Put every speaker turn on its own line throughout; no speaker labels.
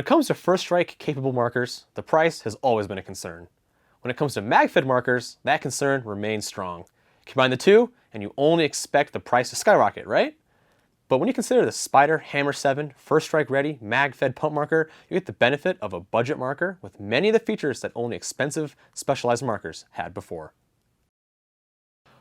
When it comes to first strike capable markers, the price has always been a concern. When it comes to magfed markers, that concern remains strong. Combine the two, and you only expect the price to skyrocket, right? But when you consider the Spyder Hammer 7 first strike ready mag-fed pump marker, you get the benefit of a budget marker with many of the features that only expensive specialized markers had before.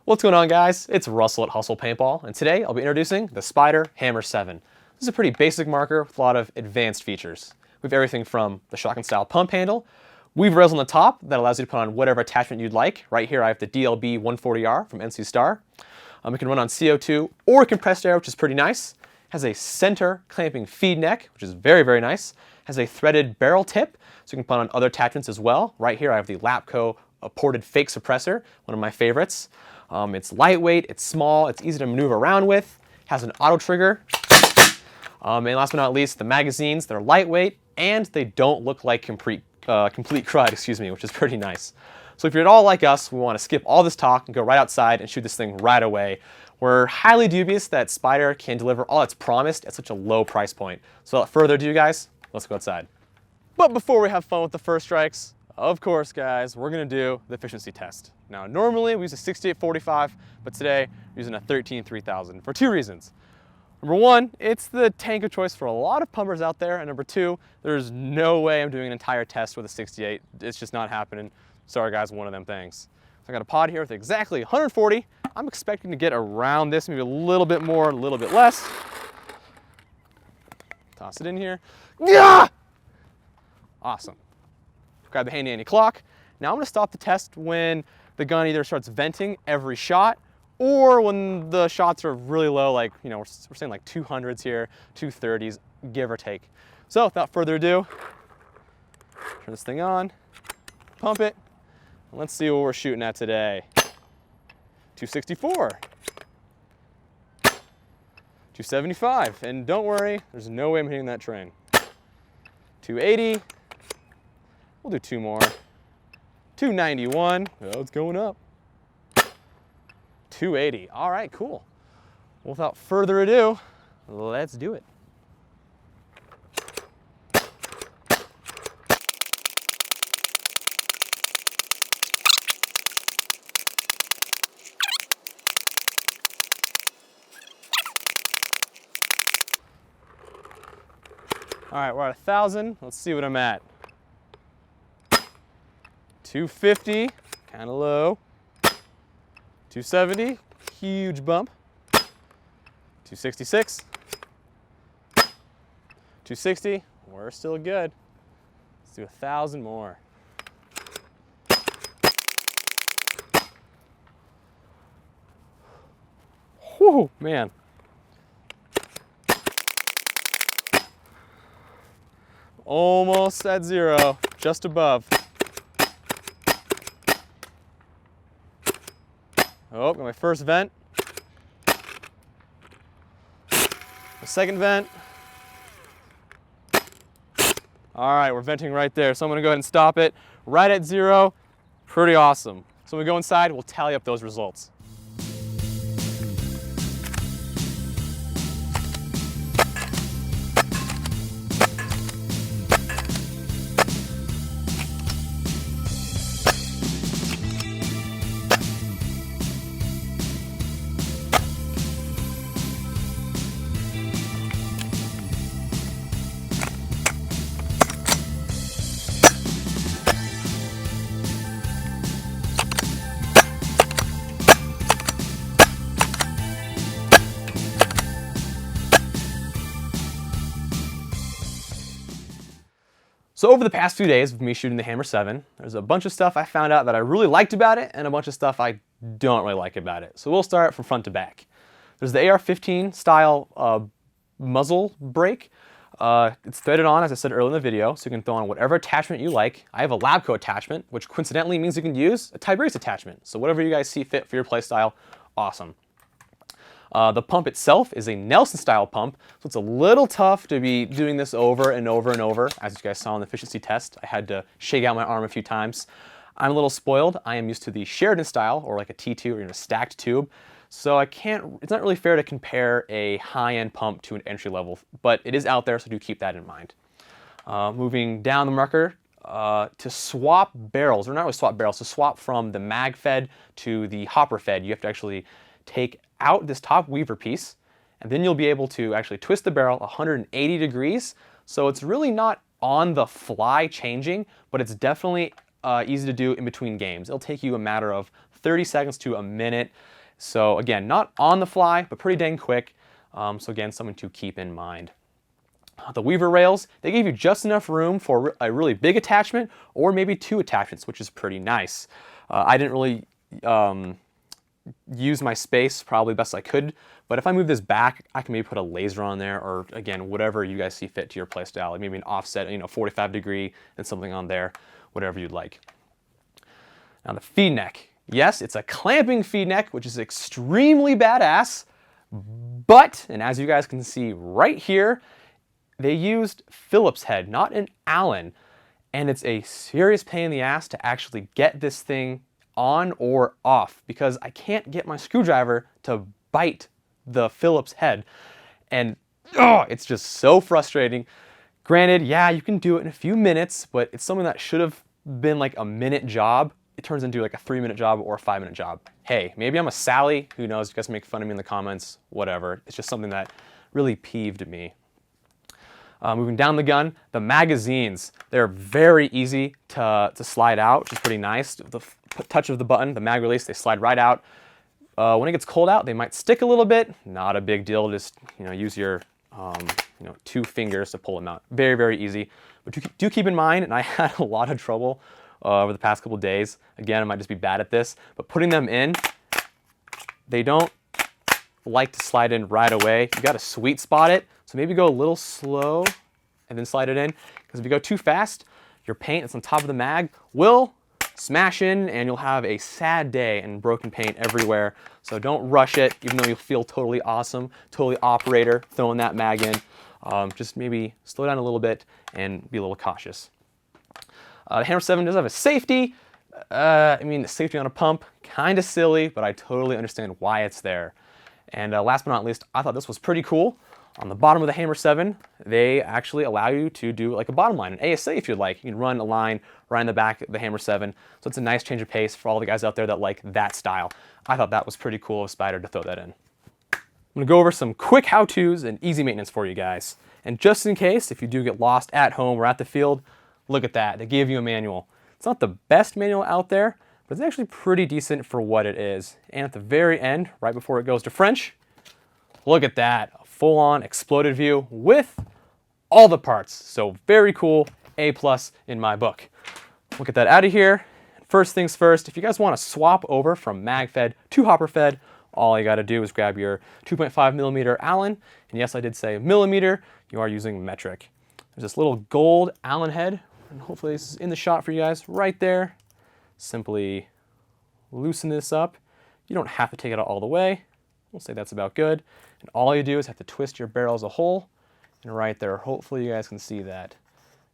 What's going on, guys? It's Russell at Hustle Paintball, and today I'll be introducing the Spyder Hammer 7. This is a pretty basic marker with a lot of advanced features. We have everything from the shotgun style pump handle, weave rails on the top that allows you to put on whatever attachment you'd like. Right here I have the DLB 140R from NC Star. It can run on CO2 or compressed air, which is pretty nice. Has a center clamping feed neck, which is very, very nice. Has a threaded barrel tip, so you can put on other attachments as well. Right here I have the Lapco ported fake suppressor, one of my favorites. It's lightweight, it's small, it's easy to maneuver around with. Has an auto trigger. And last but not least, the magazines. They're lightweight and they don't look like complete crud, which is pretty nice. So if you're at all like us, we want to skip all this talk and go right outside and shoot this thing right away. We're highly dubious that Spyder can deliver all it's promised at such a low price point. So without further ado, guys, let's go outside. But before we have fun with the first strikes, of course, guys, we're going to do the efficiency test. Now, normally we use a 6845, but today we're using a 13-3000 for two reasons. Number one, it's the tank of choice for a lot of pumpers out there, and number two, there's no way I'm doing an entire test with a 68. It's just not happening. Sorry guys, one of them things. So I got a pod here with exactly 140. I'm expecting to get around this, maybe a little bit more, a little bit less. Toss it in here. Yeah! Awesome. Grab the handy clock. Now I'm gonna stop the test when the gun either starts venting every shot or when the shots are really low, like, you know, we're saying like 200s here, 230s, give or take. So without further ado, turn this thing on, pump it, and let's see what we're shooting at today. 264, 275, and don't worry, there's no way I'm hitting that train. 280, we'll do two more. 291, oh, it's going up. 280, all right, cool. Without further ado, let's do it. All right, we're at 1,000. Let's see what I'm at. 250, kind of low. 270, huge bump. 266. 260, we're still good. Let's do 1,000 more. Whew, man. Almost at zero, just above. Oh, got my first vent. The second vent. All right, we're venting right there, so I'm gonna go ahead and stop it right at zero. Pretty awesome. So when we go inside, we'll tally up those results. So over the past few days of me shooting the Hammer 7, there's a bunch of stuff I found out that I really liked about it and a bunch of stuff I don't really like about it. So we'll start from front to back. There's the AR-15 style muzzle brake. It's threaded on, as I said earlier in the video, so you can throw on whatever attachment you like. I have a Lapco attachment, which coincidentally means you can use a Tiberius attachment. So whatever you guys see fit for your play style, awesome. The pump itself is a Nelson style pump, so it's a little tough to be doing this over and over and over. As you guys saw in the efficiency test, I had to shake out my arm a few times. I'm a little spoiled. I am used to the Sheridan style, or like a T2 or even a stacked tube. So it's not really fair to compare a high-end pump to an entry level, but it is out there, so do keep that in mind. Moving down the marker, to swap barrels, or not really swap barrels, to swap from the magfed to the hopper fed, you have to actually take out this top weaver piece, and then you'll be able to actually twist the barrel 180 degrees. So it's really not on the fly changing, but it's definitely easy to do in between games. It'll take you a matter of 30 seconds to a minute. So again, not on the fly, but pretty dang quick. So again, something to keep in mind. The weaver rails, they give you just enough room for a really big attachment or maybe 2 attachments, which is pretty nice. I didn't really use my space probably best I could, but if I move this back, I can maybe put a laser on there, or again, whatever you guys see fit to your play style, like maybe an offset, 45 degree and something on there, whatever you'd like. Now the feed neck. Yes, it's a clamping feed neck, which is extremely badass, but, and as you guys can see right here, they used Phillips head, not an Allen, and it's a serious pain in the ass to actually get this thing on or off because I can't get my screwdriver to bite the Phillips head, and it's just so frustrating. Granted, yeah, you can do it in a few minutes, but it's something that should have been like a minute job. It turns into like a 3-minute job or a 5-minute job. Hey, maybe I'm a Sally, who knows, you guys make fun of me in the comments, whatever. It's just something that really peeved me. Moving down the gun, the magazines. They're very easy to slide out, which is pretty nice. The touch of the button, the mag release, they slide right out. When it gets cold out, they might stick a little bit. Not a big deal. Just use your 2 fingers to pull them out. Very, very easy. But do keep in mind, and I had a lot of trouble over the past couple of days. Again, I might just be bad at this, but putting them in, they don't like to slide in right away. You got to sweet spot it. So maybe go a little slow and then slide it in, because if you go too fast, your paint that's on top of the mag will smash in and you'll have a sad day and broken paint everywhere. So don't rush it, even though you'll feel totally awesome, totally operator throwing that mag in. Just maybe slow down a little bit and be a little cautious. The Hammer 7 does have a safety. The safety on a pump, kind of silly, but I totally understand why it's there. And last but not least, I thought this was pretty cool. On the bottom of the Hammer 7, they actually allow you to do like a bottom line, an ASA if you'd like. You can run a line right in the back of the Hammer 7. So it's a nice change of pace for all the guys out there that like that style. I thought that was pretty cool of Spyder to throw that in. I'm gonna go over some quick how-tos and easy maintenance for you guys. And just in case, if you do get lost at home or at the field, look at that, they gave you a manual. It's not the best manual out there, but it's actually pretty decent for what it is. And at the very end, right before it goes to French, look at that, a full-on exploded view with all the parts. So very cool, A+ in my book. We'll get that out of here. First things first, if you guys want to swap over from magfed to hopper-fed, all you got to do is grab your 2.5mm Allen, and yes, I did say millimeter, you are using metric. There's this little gold Allen head, and hopefully this is in the shot for you guys right there. Simply loosen this up. You don't have to take it out all the way. We'll say that's about good. And all you do is have to twist your barrel as a whole, and right there, hopefully you guys can see that.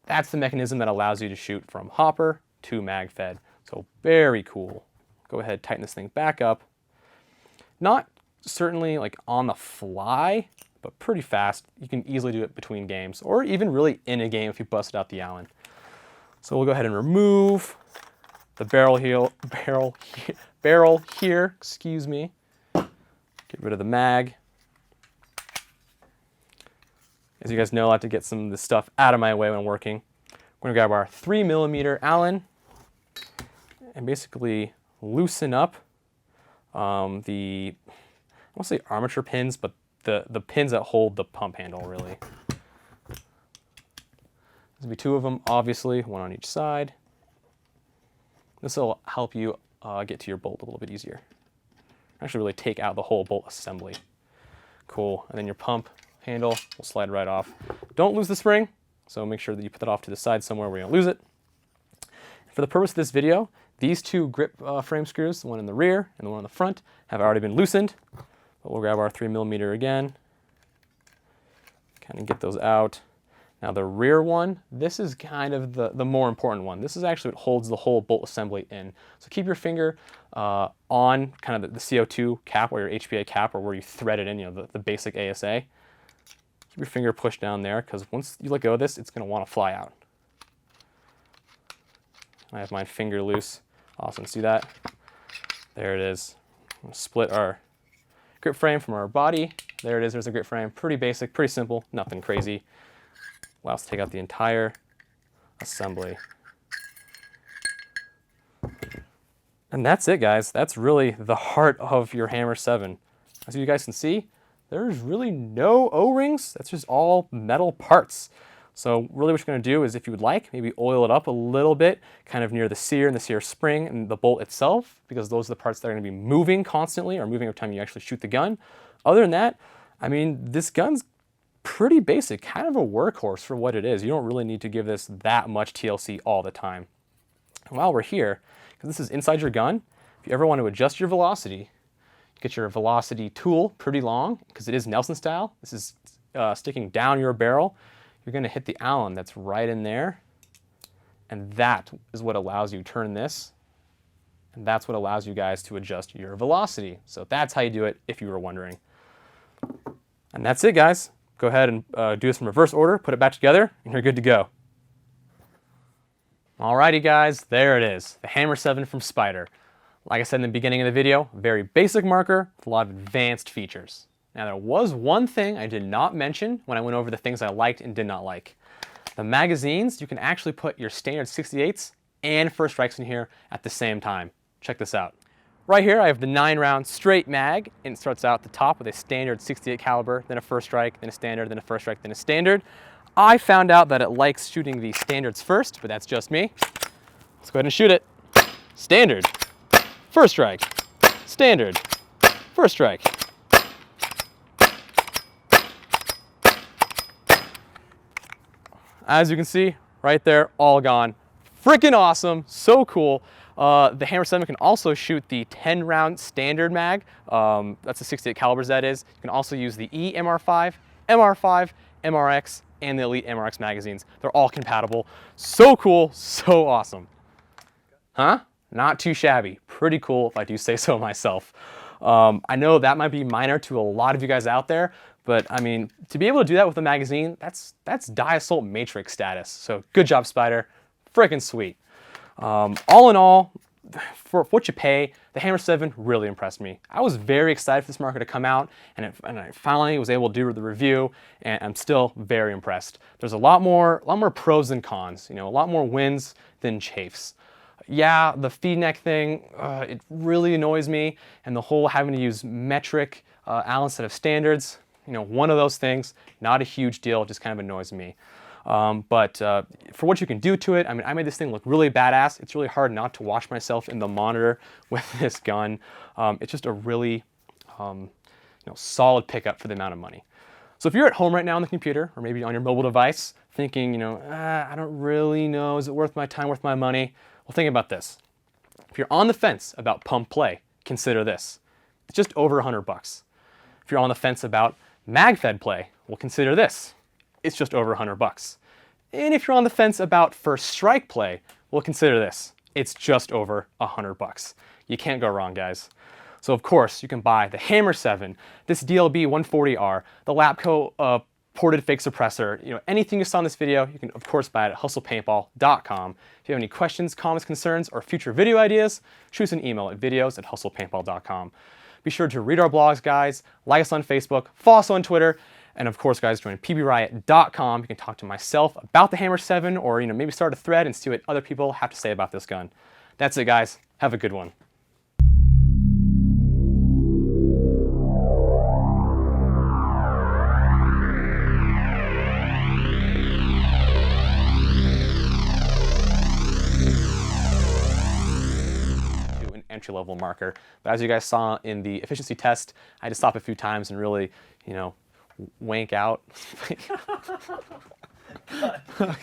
That's the mechanism that allows you to shoot from hopper to magfed. So very cool. Go ahead, tighten this thing back up. Not certainly like on the fly, but pretty fast. You can easily do it between games, or even really in a game if you busted out the Allen. So we'll go ahead and remove the barrel here, excuse me. Get rid of the mag. As you guys know, I like to get some of this stuff out of my way when working. We're gonna grab our 3mm Allen and basically loosen up I won't say armature pins, but the pins that hold the pump handle, really. There'll be 2 of them, obviously, 1 on each side. This will help you get to your bolt a little bit easier. Actually really take out the whole bolt assembly. Cool, and then your pump handle will slide right off. Don't lose the spring, so make sure that you put that off to the side somewhere where you don't lose it. For the purpose of this video, these 2 grip frame screws, the one in the rear and the one on the front, have already been loosened. But we'll grab our 3mm again, kind of get those out. Now the rear one, this is kind of the more important one. This is actually what holds the whole bolt assembly in. So keep your finger on kind of the CO2 cap or your HPA cap, or where you thread it in, the basic ASA. Keep your finger pushed down there, because once you let go of this, it's going to want to fly out. I have my finger loose. Awesome, see that? There it is. We'll split our grip frame from our body. There it is, there's a grip frame. Pretty basic, pretty simple, nothing crazy. Allow us to take out the entire assembly. And that's it, guys. That's really the heart of your Hammer 7. As you guys can see, there's really no O-rings. That's just all metal parts. So really what you're going to do is, if you would like, maybe oil it up a little bit, kind of near the sear and the sear spring and the bolt itself, because those are the parts that are going to be moving constantly, or moving every time you actually shoot the gun. Other than that, I mean, this gun's pretty basic, kind of a workhorse for what it is. You don't really need to give this that much TLC all the time. And while we're here, because this is inside your gun, if you ever want to adjust your velocity, get your velocity tool pretty long, because it is Nelson style. This is sticking down your barrel. You're going to hit the Allen that's right in there, and that is what allows you to turn this, and that's what allows you guys to adjust your velocity. So that's how you do it, if you were wondering. And that's it, guys. Go ahead and do this in reverse order, put it back together, and you're good to go. Alrighty, guys, there it is, the Hammer 7 from Spyder. Like I said in the beginning of the video, very basic marker with a lot of advanced features. Now, there was one thing I did not mention when I went over the things I liked and did not like. The magazines, you can actually put your standard 68s and first strikes in here at the same time. Check this out. Right here, I have the 9-round straight mag, and it starts out at the top with a standard 68 caliber, then a first strike, then a standard, then a first strike, then a standard. I found out that it likes shooting the standards first, but that's just me. Let's go ahead and shoot it. Standard, first strike, standard, first strike. As you can see, right there, all gone. Freaking awesome, so cool. The Hammer 7 can also shoot the 10-round standard mag. That's the 68 calibers, that is. You can also use the EMR5, MR5, MRX, and the Elite MRX magazines. They're all compatible. So cool, so awesome. Huh? Not too shabby. Pretty cool, if I do say so myself. I know that might be minor to a lot of you guys out there, but I mean, to be able to do that with a magazine, that's Diassault Matrix status. So good job, Spyder. Freaking sweet. All in all, for what you pay, the Hammer 7 really impressed me. I was very excited for this marker to come out, and I finally was able to do the review, and I'm still very impressed. There's a lot more pros than cons. You know, a lot more wins than chafes. Yeah, the feed neck thing, it really annoys me, and the whole having to use metric Allen instead of standards, you know, one of those things, not a huge deal, just kind of annoys me. But for what you can do to it, I mean, I made this thing look really badass. It's really hard not to watch myself in the monitor with this gun. It's just a really solid pickup for the amount of money. So if you're at home right now on the computer, or maybe on your mobile device, thinking, I don't really know, is it worth my time, worth my money? Well, think about this. If you're on the fence about pump play, consider this. It's just over $100. If you're on the fence about magfed play, well, consider this. It's just over $100. And if you're on the fence about first strike play, well, consider this. It's just over $100. You can't go wrong, guys. So of course, you can buy the Hammer 7, this DLB 140R, the Lapco ported fake suppressor, anything you saw in this video, you can of course buy it at hustlepaintball.com. If you have any questions, comments, concerns, or future video ideas, shoot us an email at videos@hustlepaintball.com. Be sure to read our blogs, guys, like us on Facebook, follow us on Twitter, and of course, guys, join pbriot.com. You can talk to myself about the Hammer 7, or maybe start a thread and see what other people have to say about this gun. That's it, guys. Have a good one. Entry-level marker, but as you guys saw in the efficiency test, I had to stop a few times and really, wank out. Okay.